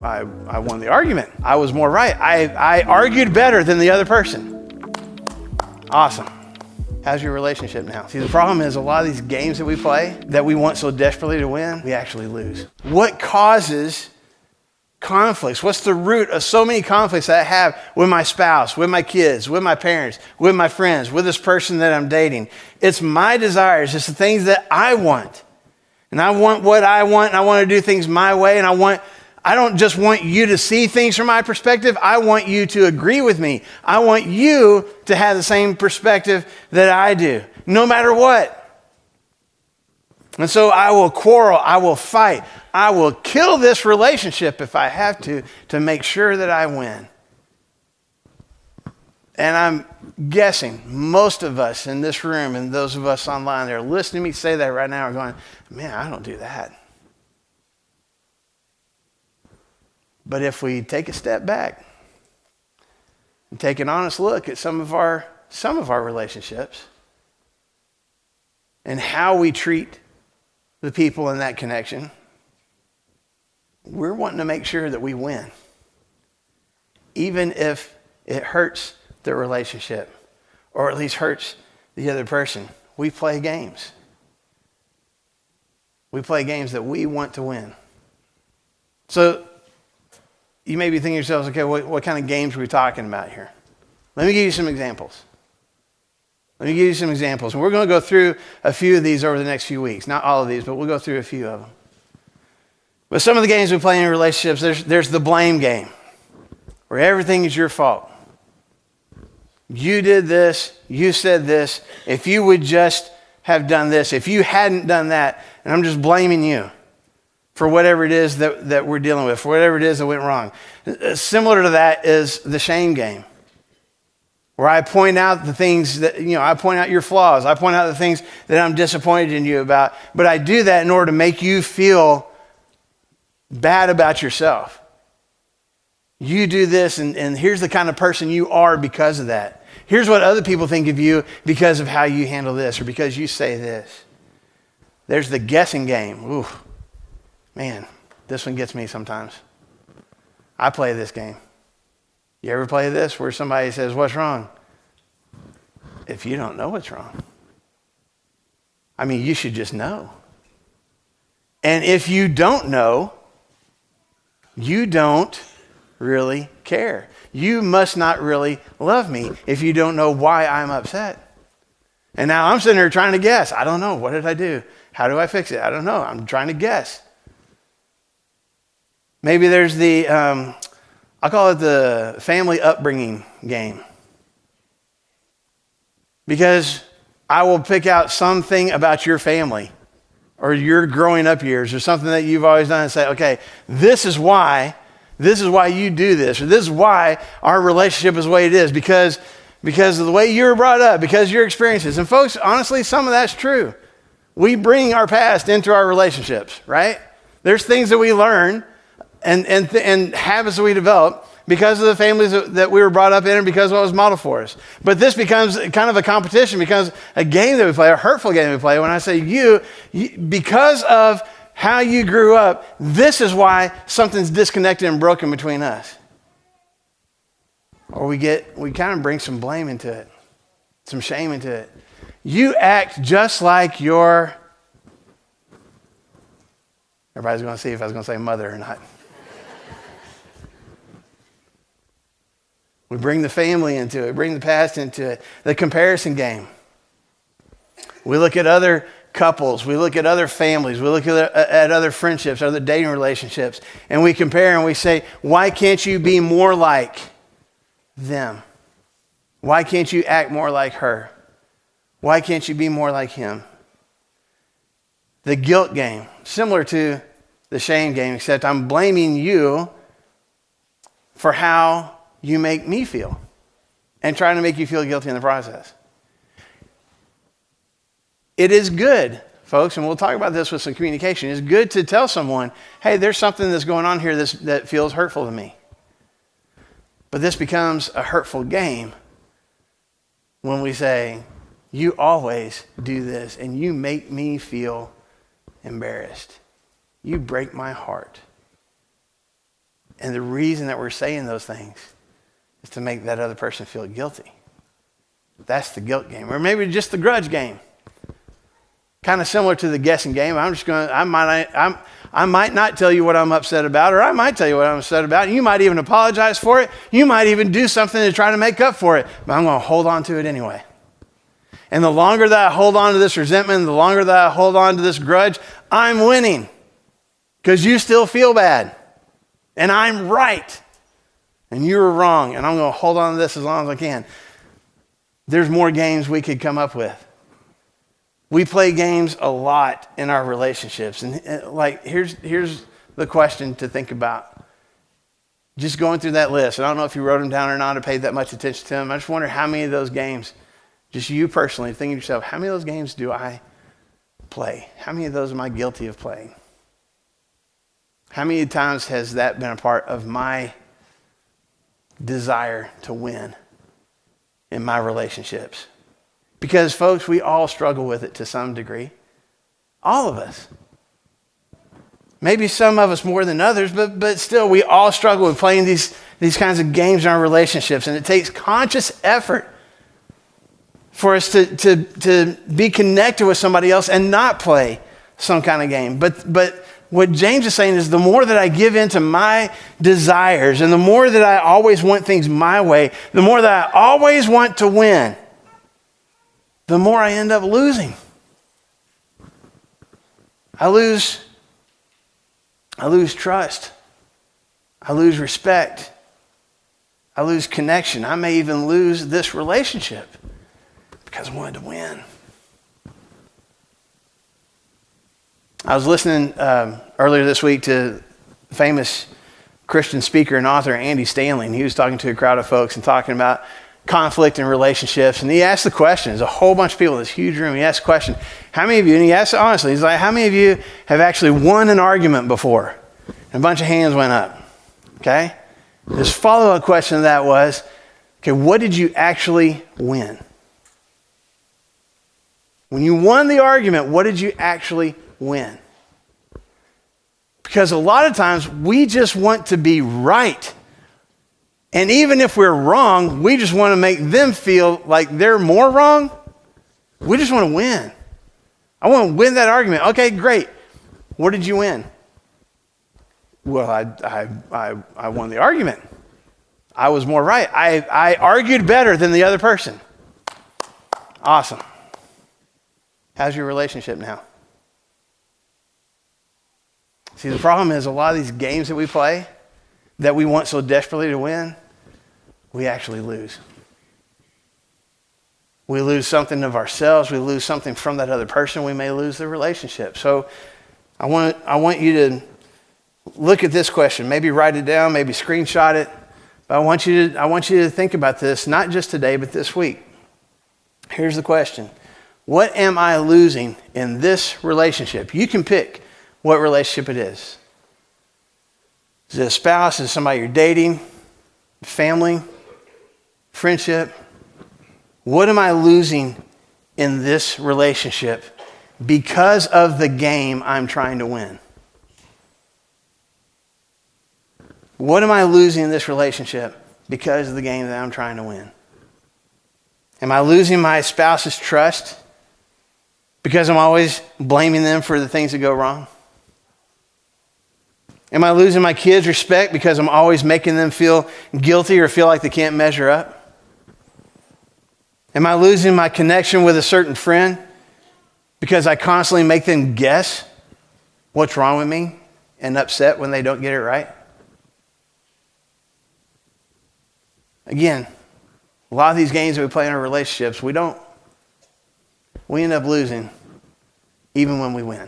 I won the argument. I was more right. I argued better than the other person. Awesome. How's your relationship now? See, the problem is a lot of these games that we play that we want so desperately to win, we actually lose. What causes conflicts? What's the root of so many conflicts that I have with my spouse, with my kids, with my parents, with my friends, with this person that I'm dating? It's my desires. It's the things that I want. And I want what I want, and I want to do things my way, and I don't just want you to see things from my perspective. I want you to agree with me. I want you to have the same perspective that I do, no matter what. And so I will quarrel. I will fight. I will kill this relationship if I have to make sure that I win. And I'm guessing most of us in this room and those of us online that are listening to me say that right now are going, man, I don't do that. But if we take a step back and take an honest look at some of our relationships and how we treat the people in that connection, we're wanting to make sure that we win, even if it hurts the relationship or at least hurts the other person. We play games. We play games that we want to win. So you may be thinking to yourselves, okay, what kind of games are we talking about here? Let me give you some examples. And we're going to go through a few of these over the next few weeks. Not all of these, but we'll go through a few of them. But some of the games we play in relationships, there's the blame game, where everything is your fault. You did this, you said this, if you would just have done this, if you hadn't done that, and I'm just blaming you for whatever it is that we're dealing with, for whatever it is that went wrong. Similar to that is the shame game, where I point out the things that, I point out your flaws. I point out the things that I'm disappointed in you about. But I do that in order to make you feel bad about yourself. You do this, and here's the kind of person you are because of that. Here's what other people think of you because of how you handle this or because you say this. There's the guessing game. Ooh. Man, this one gets me sometimes. I play this game. You ever play this where somebody says, what's wrong? If you don't know what's wrong, you should just know. And if you don't know, you don't really care. You must not really love me if you don't know why I'm upset. And now I'm sitting here trying to guess. I don't know. What did I do? How do I fix it? I don't know. I'm trying to guess. Maybe there's I'll call it the family upbringing game. Because I will pick out something about your family or your growing up years or something that you've always done and say, okay, this is why you do this, or this is why our relationship is the way it is, because of the way you were brought up, because of your experiences. And folks, honestly, some of that's true. We bring our past into our relationships, right? There's things that we learn and habits that we develop because of the families that we were brought up in and because of what was modeled for us. But this becomes kind of a competition, becomes a game that we play, a hurtful game that we play. When I say you, because of how you grew up, this is why something's disconnected and broken between us. Or we kind of bring some blame into it, some shame into it. You act just like your... Everybody's going to see if I was going to say mother or not. We bring the family into it, bring the past into it. The comparison game. We look at other couples, we look at other families, we look at other friendships, other dating relationships, and we compare and we say, why can't you be more like them? Why can't you act more like her? Why can't you be more like him? The guilt game, similar to the shame game, except I'm blaming you for how you make me feel and trying to make you feel guilty in the process. It is good, folks, and we'll talk about this with some communication. It's good to tell someone, hey, there's something that's going on here that feels hurtful to me. But this becomes a hurtful game when we say, you always do this and you make me feel embarrassed. You break my heart. And the reason that we're saying those things is to make that other person feel guilty. That's the guilt game. Or maybe just the grudge game. Kind of similar to the guessing game. I might not tell you what I'm upset about, or I might tell you what I'm upset about. You might even apologize for it. You might even do something to try to make up for it. But I'm going to hold on to it anyway. And the longer that I hold on to this resentment, the longer that I hold on to this grudge, I'm winning. Because you still feel bad. And I'm right. And you were wrong. And I'm going to hold on to this as long as I can. There's more games we could come up with. We play games a lot in our relationships. And here's the question to think about. Just going through that list. And I don't know if you wrote them down or not or paid that much attention to them. I just wonder how many of those games, just you personally, thinking to yourself, how many of those games do I play? How many of those am I guilty of playing? How many times has that been a part of my desire to win in my relationships? Because, folks, we all struggle with it to some degree. All of us. Maybe some of us more than others, but still, we all struggle with playing these kinds of games in our relationships. And it takes conscious effort for us to be connected with somebody else and not play some kind of game. But what James is saying is the more that I give in to my desires and the more that I always want things my way, the more that I always want to win, the more I end up losing. I lose trust. I lose respect. I lose connection. I may even lose this relationship because I wanted to win. I was listening earlier this week to famous Christian speaker and author Andy Stanley, and he was talking to a crowd of folks and talking about conflict in relationships. And he asked the question, there's a whole bunch of people in this huge room. He asked the question, how many of you, and he asked it honestly, he's like, how many of you have actually won an argument before? And a bunch of hands went up. Okay? His follow-up question to that was, okay, what did you actually win? When you won the argument, what did you actually win? Because a lot of times we just want to be right. And even if we're wrong, we just want to make them feel like they're more wrong. We just want to win. I want to win that argument. Okay, great. What did you win? Well, I won the argument. I was more right. I argued better than the other person. Awesome. How's your relationship now? See, the problem is a lot of these games that we play that we want so desperately to win, we actually lose. We lose something of ourselves. We lose something from that other person. We may lose the relationship. So I want you to look at this question. Maybe write it down. Maybe screenshot it. But I want you to think about this, not just today, but this week. Here's the question. What am I losing in this relationship? You can pick what relationship it is. Is it a spouse? Is it somebody you're dating? Family? Friendship? What am I losing in this relationship because of the game I'm trying to win? What am I losing in this relationship because of the game that I'm trying to win? Am I losing my spouse's trust because I'm always blaming them for the things that go wrong? Am I losing my kids' respect because I'm always making them feel guilty or feel like they can't measure up? Am I losing my connection with a certain friend because I constantly make them guess what's wrong with me and upset when they don't get it right? Again, a lot of these games that we play in our relationships, we end up losing even when we win.